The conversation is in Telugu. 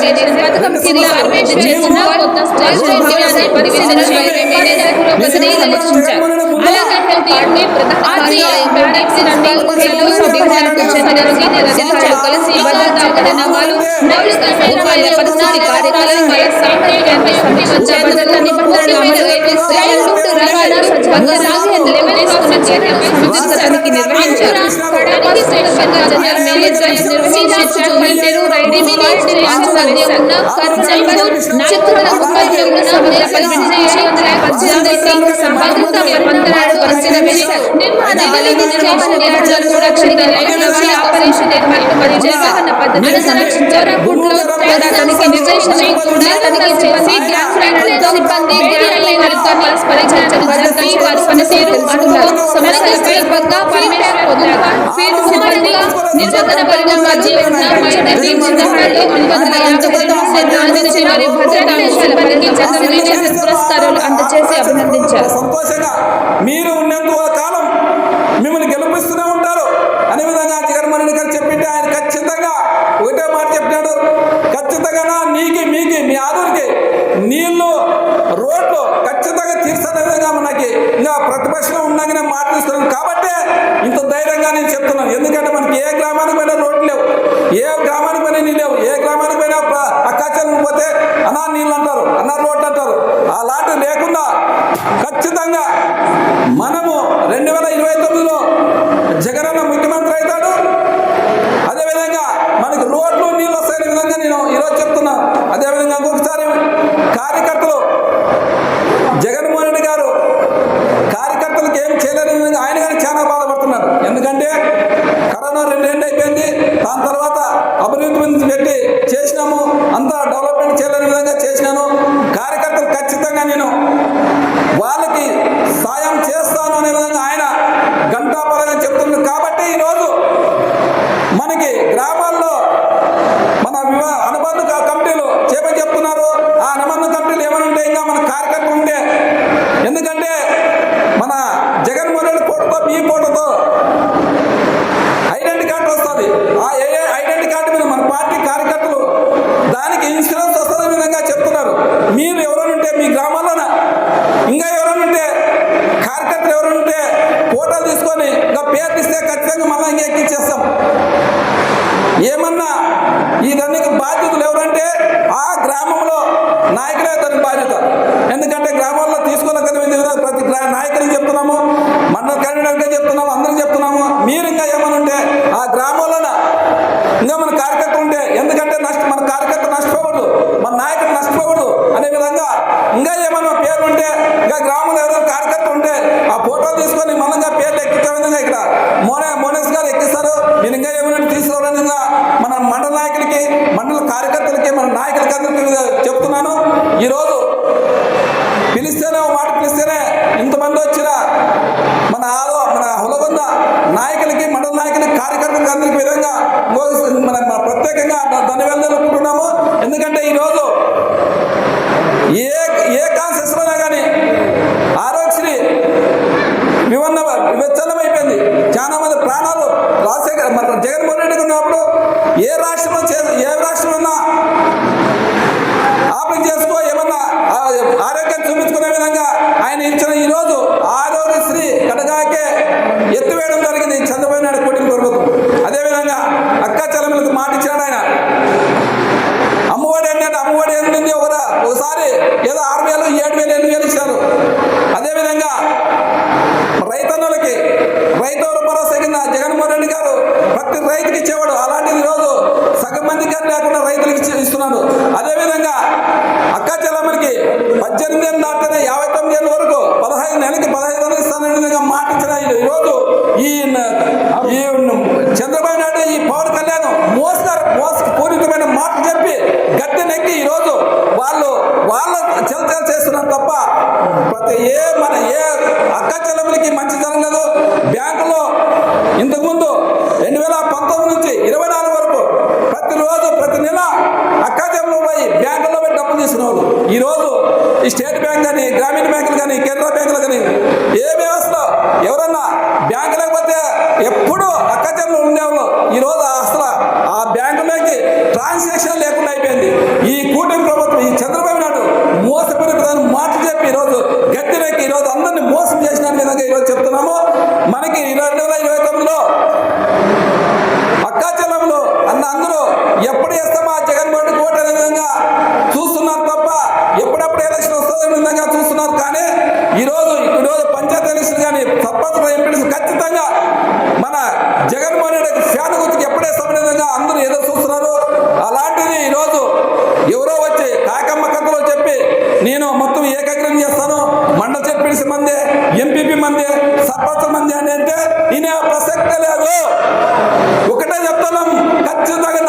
పథకం కింద చేసిన కొత్త స్టార్ట్ పరిశీలన అలాగే హెల్త్ ఆర్మీ కలిసి భద్రతా పరిణామాలు మౌలిక సదుపాయాల పరిస్థితి కార్యక్రమాల సాంఘిక భద్రతా నిబంధనల రవాణా సజావుగా సాగే నిర్వహిస్తున్న తనిఖీ నిర్వహించారు. జనరల్ మేనేజర్ నిర్వహణ పరిణామాలు పురస్కారాలు అందజేసి అభినందించారు. మీరు ఉన్నంత కాలం మిమ్మల్ని గెలిపిస్తూనే ఉంటారు అనే విధంగా జగన్మోహన్ రెడ్డి గారు చెప్పింటే ఆయన ఖచ్చితంగా ఒకటే మాట చెప్పినాడు. ఖచ్చితంగా నీకు మీకు మీ ఆదూరికి నీళ్లు రోడ్లు ఖచ్చితంగా తీర్చనే విధంగా మనకి ఇంకా ప్రతిపక్షంలో ఉన్నాకనే మాట తీస్తున్నాను కాబట్టి ఇంత ధైర్యంగా నేను చెప్తున్నాను. ఎందుకంటే మనకి ఏ గ్రామానికి పోయినా రోడ్లు లేవు, ఏ గ్రామానికి పోయినా నీళ్ళు లేవు, ఏ గ్రామానికి పోయినా అక్కాచెల్లు పోతే అన్నా నీళ్ళు అంటారు, అన్నా రోడ్లు అంటారు. అలాంటివి లేకుండా ఖచ్చితంగా మనము 2029లో జగనన్న ముఖ్యమంత్రి అవుతాడు. అదేవిధంగా మనకు రోడ్లు నీళ్ళు వస్తాయనే విధంగా నేను ఈరోజు చెప్తున్నా. అదేవిధంగా ఇంకొకసారి కార్యకర్తలు జగన్మోహన్ రెడ్డి గారు కార్యకర్తలకు ఏం చేయలేని విధంగా ఆయన కానీ చాలా బాధపడుతున్నారు. ఎందుకంటే కరోనా 2 ఏళ్ళు అయిపోయింది. దాని తర్వాత అభివృద్ధి పెట్టి చేసినాము, అంతా డెవలప్మెంట్ చేయలేని విధంగా చేసినాను. కార్యకర్తలు ఖచ్చితంగా నేను వాళ్ళకి సాయం చేస్తాను అనే విధంగా ఆయన గంటాపరంగా చెప్తున్నారు. కాబట్టి ఈరోజు మనకి గ్రామాల్లో మన అనుబంధ కమిటీలు చేయమని చెప్తున్నారు. ఆ అనుబంధ కమిటీలు ఏమైనా ఉంటే ఇంకా మన కార్యకర్తలు ఉంటే, ఎందుకంటే మన జగన్మోహన్ రెడ్డి ఫోటోతో మీ ఫోటోతో ఐడెంటిటీ కార్డు వస్తుంది. ఆ ఐడెంటిటీ కార్డు మీద మన పార్టీ కార్యకర్తలు దానికి ఇన్సూరెన్స్ వస్తున్న విధంగా చెప్తున్నారు. మీరు ఎవరైనా ఉంటే మీ గ్రామాల్లోన ఇంకా ఎవరైనా ఉంటే కార్యకర్తలు ఎవరైనా ఉంటే ఫోటోలు తీసుకొని ఇంకా పేర్లు ఇస్తే ఖచ్చితంగా మళ్ళీ ఇంకా ఎక్కించేస్తాం. ఏమన్నా ఇదన్నీ బాధ్యతలు ఎవరంటే ఆ గ్రామంలో నాయకులే దానికి బాధ్యత. ఎందుకంటే గ్రామాల్లో తీసుకోలేక ప్రతి నాయకుడికి చెప్తున్నాము, మండల కన్వీనర్గా చెప్తున్నాము, అందరికి చెప్తున్నాము. మీరు ఇంకా ఏమన్నా ఉంటే ఆ గ్రామంలోన ఇంకా మన కార్యకర్తలు ఉంటే, ఎందుకంటే మన కార్యకర్త నష్టపోకూడదు, మన నాయకుడు నష్టపోకూడదు అనే విధంగా ఇంకా ఏమన్నా పేర్లు ఉంటే, ఇంకా గ్రామంలో ఎవరైనా కార్యకర్త ఉంటే ఆ ఫోటోలు తీసుకొని మనంగా పేర్లు ఎక్కించే విధంగా ఇక్కడ మోనస్ గారు ఎక్కిస్తారు. మీరు ఇంకా ఏమైనా తీసుకోవాలని మన మండల నాయకులకి, మండల కార్యకర్తలకి, మన నాయకులకి అందరికీ చెప్తున్నాను. ఈరోజు పిలిస్తేనే ఒక మాట పిలిస్తేనే ఇంతమంది వచ్చిన మన హులగొంద నాయకులకి, మండల నాయకులకి, కార్యకర్తలకి అందరికీ విధంగా మన ప్రత్యేకంగా ధన్యవాదాలు తెలుపుకుంటున్నాము. ఎందుకంటే ఈరోజు ఏ కాన్సెస్లోనే కానీ ఆరోగ్యశ్రీ విచ్ఛిన్నమైపోయింది. చాలా మంది ప్రాణాలు రాజశేఖర్ మన జగన్మోహన్ రెడ్డి ఉన్నప్పుడు ఏ రాష్ట్రంలో ఆపరేషన్ చేసుకో ఏమన్నా ఆరోగ్యం చూపించుకునే విధంగా ఆయన ఇచ్చిన ఈరోజు ఆరోగ్యశ్రీ కడగాకే ఎత్తివేయడం జరిగింది చంద్రబాబు నాయుడు కూటమి ప్రభుత్వం. అదేవిధంగా అక్కా చెల్లెమ్మలకు మాట ఇచ్చాడు ఆయన. అమ్మఒడి అంటే అమ్మఒడి ఏంటంటే ఒకసారి ఏదో 6,000, 7,000, 8,000 ఇచ్చారు. అదేవిధంగా రైతన్నులకి రైతు భరోసా కింద జగన్మోహన్ రెడ్డి గారు ప్రతి రైతుకి ఇచ్చేవాడు. అలాంటిది ఈరోజు సగం మంది కానీ లేకుండా రైతులకు ఇస్తున్నాడు. అదేవిధంగా అక్కా చెల్లెమ్మలకి 18 ఏళ్ళు దాటితే 59 ఏళ్ళ వరకు 15 నెలలకి 15,000 ఇస్తానని విధంగా మాట ఇచ్చిన ఈరోజు ఈ చంద్రబాబు నాయుడు, ఈ పవన్ కళ్యాణ్ మోసపూరితమైన మాట చెప్పి గద్దెనెక్కి ఈరోజు వాళ్ళ చలచల చేస్తున్నారు తప్ప ఏ అక్కా చెల్లెమ్మలకి మంచి జరగలేదు. బ్యాంకులో ఇంతకుముందు 2019 నుంచి 24 వరకు ప్రతిరోజు ప్రతి నెల అక్కా చెల్లెమ్మలు పోయి బ్యాంకుల్లో పెట్టి డబ్బులు తీసుకునే వాళ్ళు. ఈరోజు ఈ స్టేట్ బ్యాంక్ కానీ, గ్రామీణ బ్యాంకులు కానీ, కేంద్ర బ్యాంకులు కానీ, ఏ వ్యవస్థలో ఎవరన్నా సర్పంచ్ ఎంపీడీసీ ఖచ్చితంగా మన జగన్మోహన్ రెడ్డి ఫ్యాన్ గుర్తుకి ఎప్పుడే సమయంగా అందరూ ఏదో చూస్తున్నారు. అలాంటిది ఈరోజు ఎవరో వచ్చి కాకమ్మ కథలో చెప్పి నేను మొత్తం ఏకాగ్రం చేస్తాను, మండల ఎంపీడీసీ మంది, ఎంపీపీ మంది, సర్పంచ్ మంది అని అంటే ఈయన ప్రసక్తే లేదు. ఒకటే చెప్తున్నాం, ఖచ్చితంగా